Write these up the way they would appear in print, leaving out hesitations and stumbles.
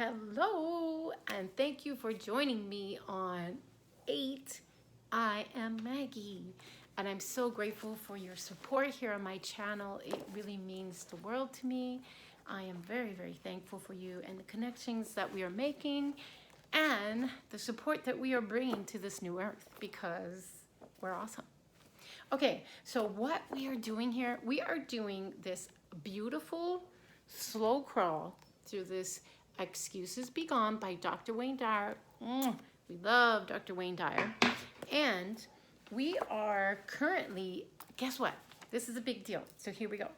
Hello, and thank you for joining me on 8. I am Maggie, and I'm so grateful for your support here on my channel. It really means the world to me. I am very, very thankful for you and the connections that we are making and the support that we are bringing to this new earth because we're awesome. Okay, so what we are doing here, we are doing this beautiful slow crawl through this Excuses Be Gone by Dr. Wayne Dyer. We love Dr. Wayne Dyer. And we are currently, guess what? This is a big deal. So here we go.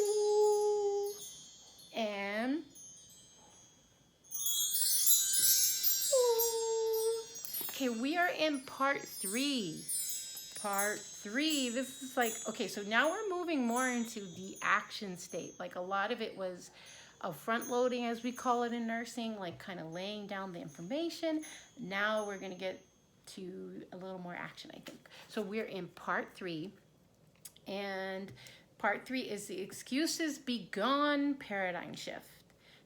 Ooh. And okay, we are in part 3. Part 3, this is like, okay, so now we're moving more into the action state. Like a lot of it was a front loading, as we call it in nursing, like kind of laying down the information. Now we're gonna get to a little more action, I think. So we're in part 3, and part 3 is the Excuses Be Gone paradigm shift.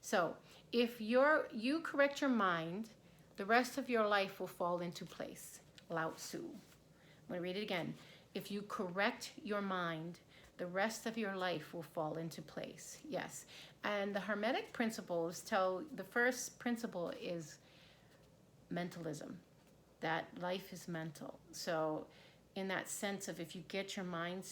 So if you correct your mind, the rest of your life will fall into place. Lao Tzu. I'm going to read it again. If you correct your mind, the rest of your life will fall into place. Yes. And the Hermetic principles tell, the first principle is mentalism, that life is mental. So in that sense of if you get your mind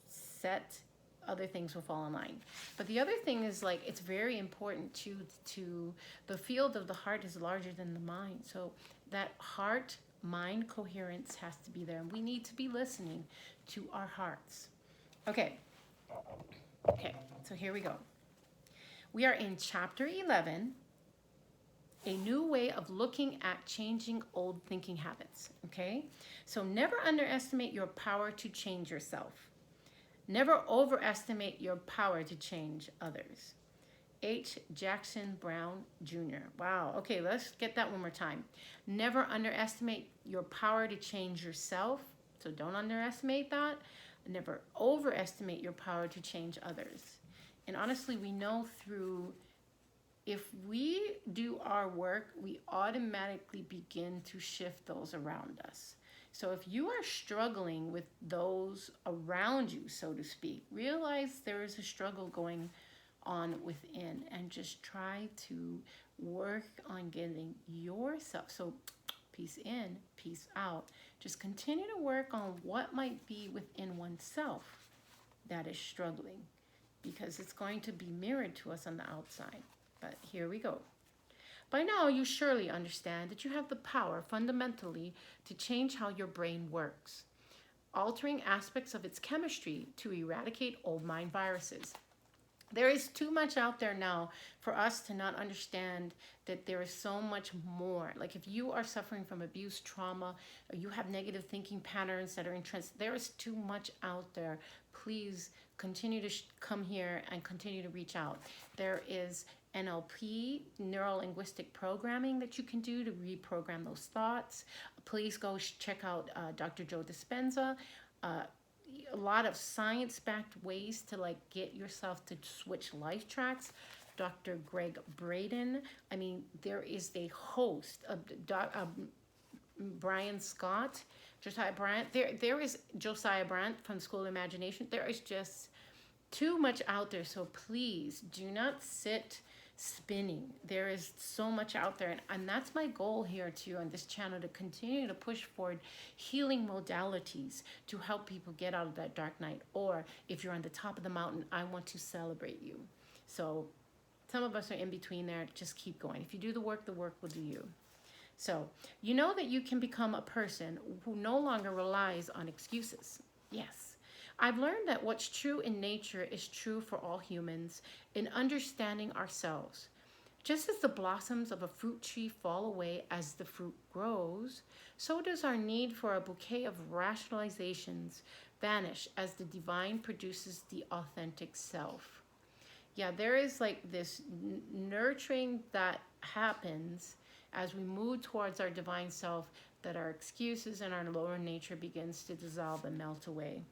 set, other things will fall in line. But the other thing is, like, it's very important to the field of the heart is larger than the mind. So that heart mind coherence has to be there, and we need to be listening to our hearts. Okay, so here we go. We are in chapter 11, a new way of looking at changing old thinking habits. Okay, so never underestimate your power to change yourself. Never overestimate your power to change others. H. Jackson Brown Jr. Wow. Okay, let's get that one more time. Never underestimate your power to change yourself. So don't underestimate that. Never overestimate your power to change others. And honestly, we know if we do our work, we automatically begin to shift those around us. So if you are struggling with those around you, so to speak, realize there is a struggle going on within, and just try to work on getting yourself. So peace in, peace out. Just continue to work on what might be within oneself that is struggling, because it's going to be mirrored to us on the outside. But here we go. By now, you surely understand that you have the power fundamentally to change how your brain works, altering aspects of its chemistry to eradicate old mind viruses. There is too much out there now for us to not understand that there is so much more. Like if you are suffering from abuse, trauma, or you have negative thinking patterns that are entrenched, there is too much out there. Please continue to come here and continue to reach out. There is NLP, neuro-linguistic programming, that you can do to reprogram those thoughts. Please go check out Dr. Joe Dispenza. A lot of science-backed ways to like get yourself to switch life tracks. Dr. Greg Braden. I mean, there is a host of Brian Scott, Josiah Bryant. There is Josiah Bryant from School of Imagination. There is just too much out there. So please do not sit spinning. There is so much out there, and that's my goal here too on this channel, to continue to push forward healing modalities to help people get out of that dark night. Or if you're on the top of the mountain, I want to celebrate you. So some of us are in between there. Just keep going. If you do the work will do you. So you know that you can become a person who no longer relies on excuses. Yes. I've learned that what's true in nature is true for all humans in understanding ourselves. Just as the blossoms of a fruit tree fall away as the fruit grows, so does our need for a bouquet of rationalizations vanish as the divine produces the authentic self. Yeah, there is like this nurturing that happens as we move towards our divine self, that our excuses and our lower nature begins to dissolve and melt away.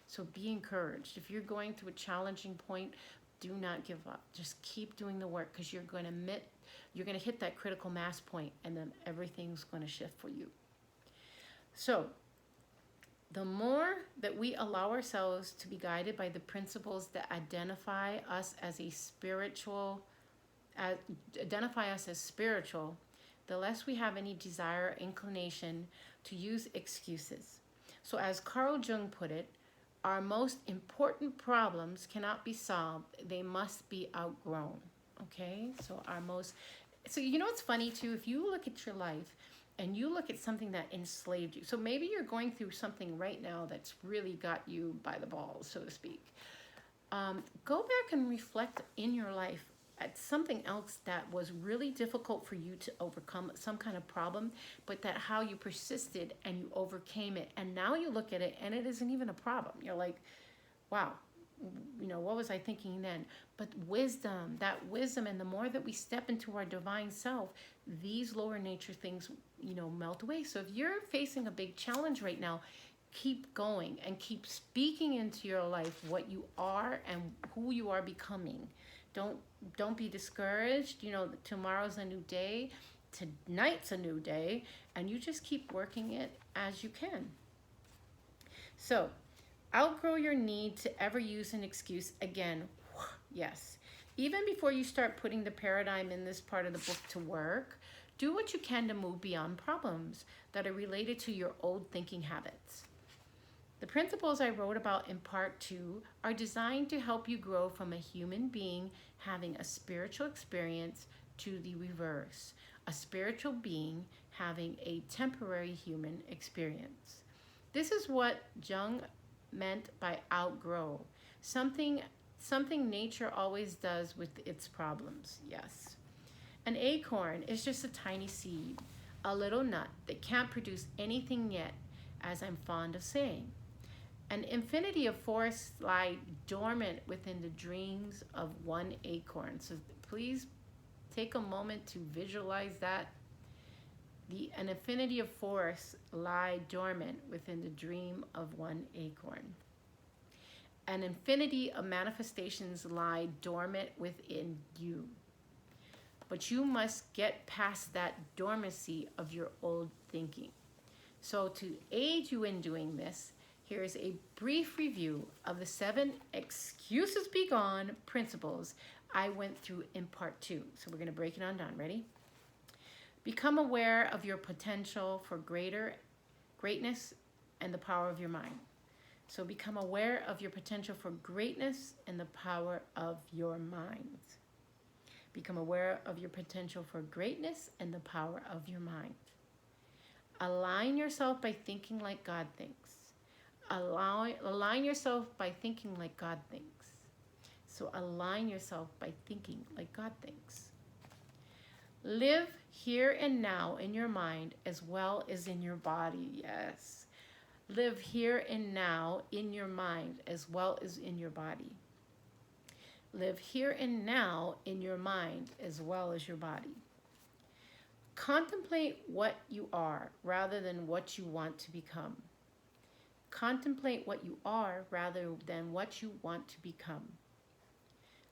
So be encouraged. If you're going through a challenging point, Do not give up. Just keep doing the work, because you're going to hit that critical mass point, and then everything's going to shift for you. So the more that we allow ourselves to be guided by the principles that identify us as spiritual, the less we have any desire or inclination to use excuses. So as Carl Jung put it, our most important problems cannot be solved. They must be outgrown. Okay? So you know what's funny too? If you look at your life and you look at something that enslaved you. So maybe you're going through something right now that's really got you by the balls, so to speak. Go back and reflect in your life at something else that was really difficult for you to overcome, some kind of problem, but that how you persisted and you overcame it. And now you look at it and it isn't even a problem. You're like, wow, what was I thinking then? But that wisdom, and the more that we step into our divine self, these lower nature things, melt away. So if you're facing a big challenge right now, keep going and keep speaking into your life what you are and who you are becoming. Don't be discouraged. Tomorrow's a new day. Tonight's a new day. And you just keep working it as you can. So, outgrow your need to ever use an excuse again. Yes. Even before you start putting the paradigm in this part of the book to work, do what you can to move beyond problems that are related to your old thinking habits. The principles I wrote about in part 2 are designed to help you grow from a human being having a spiritual experience to the reverse, a spiritual being having a temporary human experience. This is what Jung meant by outgrow, something nature always does with its problems. Yes. An acorn is just a tiny seed, a little nut that can't produce anything yet, as I'm fond of saying. An infinity of forests lie dormant within the dreams of one acorn. So please take a moment to visualize that. An infinity of forests lie dormant within the dream of one acorn. An infinity of manifestations lie dormant within you. But you must get past that dormancy of your old thinking. So to aid you in doing this, here's a brief review of the 7 excuses be gone principles I went through in part 2. So we're going to break it on down. Ready? Become aware of your potential for greatness and the power of your mind. So become aware of your potential for greatness and the power of your mind. Become aware of your potential for greatness and the power of your mind. Align yourself by thinking like God thinks. Align yourself by thinking like God thinks. So align yourself by thinking like God thinks. Live here and now in your mind as well as in your body. Yes. Live here and now in your mind as well as in your body. Live here and now in your mind as well as your body. Contemplate what you are rather than what you want to become. Contemplate what you are rather than what you want to become.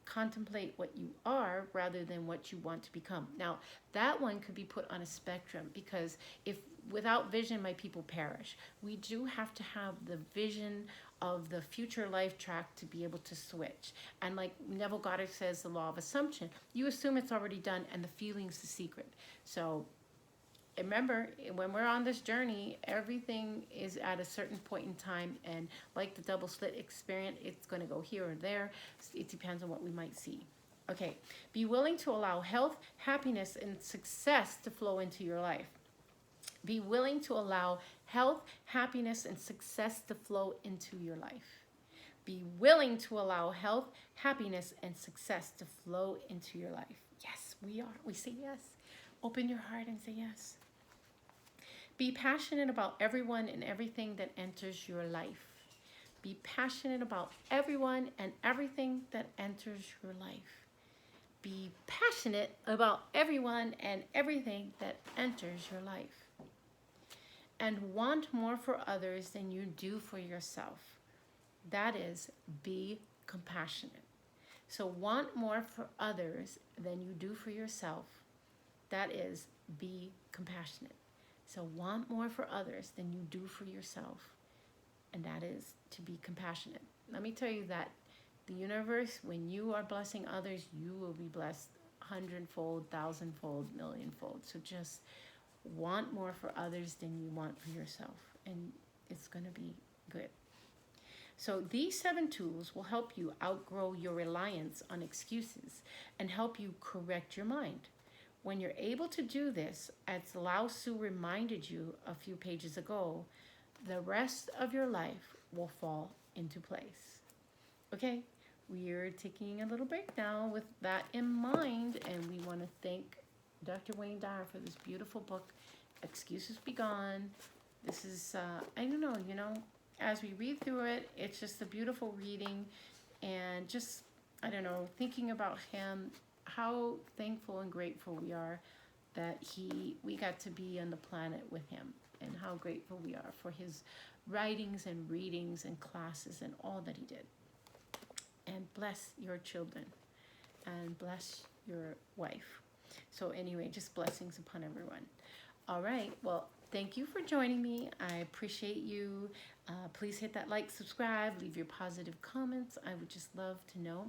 Contemplate what you are rather than what you want to become. Now, that one could be put on a spectrum, because if without vision, my people perish. We do have to have the vision of the future life track to be able to switch. And like Neville Goddard says, the law of assumption, you assume it's already done and the feeling's the secret. So remember, when we're on this journey, everything is at a certain point in time, and like the double slit experience, it's going to go here or there. It depends on what we might see. Okay, be willing to allow health, happiness, and success to flow into your life. Be willing to allow health, happiness, and success to flow into your life. Be willing to allow health, happiness, and success to flow into your life. Yes, we are. We say yes. Open your heart and say yes. Be passionate about everyone and everything that enters your life. Be passionate about everyone and everything that enters your life. Be passionate about everyone and everything that enters your life. And want more for others than you do for yourself. That is, be compassionate. So want more for others than you do for yourself. That is, be compassionate. So want more for others than you do for yourself. And that is to be compassionate. Let me tell you that the universe, when you are blessing others, you will be blessed hundredfold, thousandfold, millionfold. So just want more for others than you want for yourself. And it's going to be good. So these 7 tools will help you outgrow your reliance on excuses and help you correct your mind. When you're able to do this, as Lao Tzu reminded you a few pages ago, the rest of your life will fall into place. Okay, we're taking a little break now with that in mind, and we want to thank Dr. Wayne Dyer for this beautiful book, Excuses Be Gone. This is, I don't know, as we read through it, it's just a beautiful reading, and just, I don't know, thinking about him, how thankful and grateful we are that we got to be on the planet with him, and how grateful we are for his writings and readings and classes and all that he did. And bless your children and bless your wife. So anyway, just blessings upon everyone. All right, well, thank you for joining me. I appreciate you. Please hit that like, subscribe, leave your positive comments. I would just love to know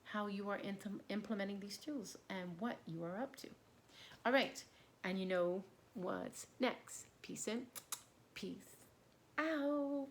how you are implementing these tools and what you are up to. All right, and you know what's next. Peace in, peace out.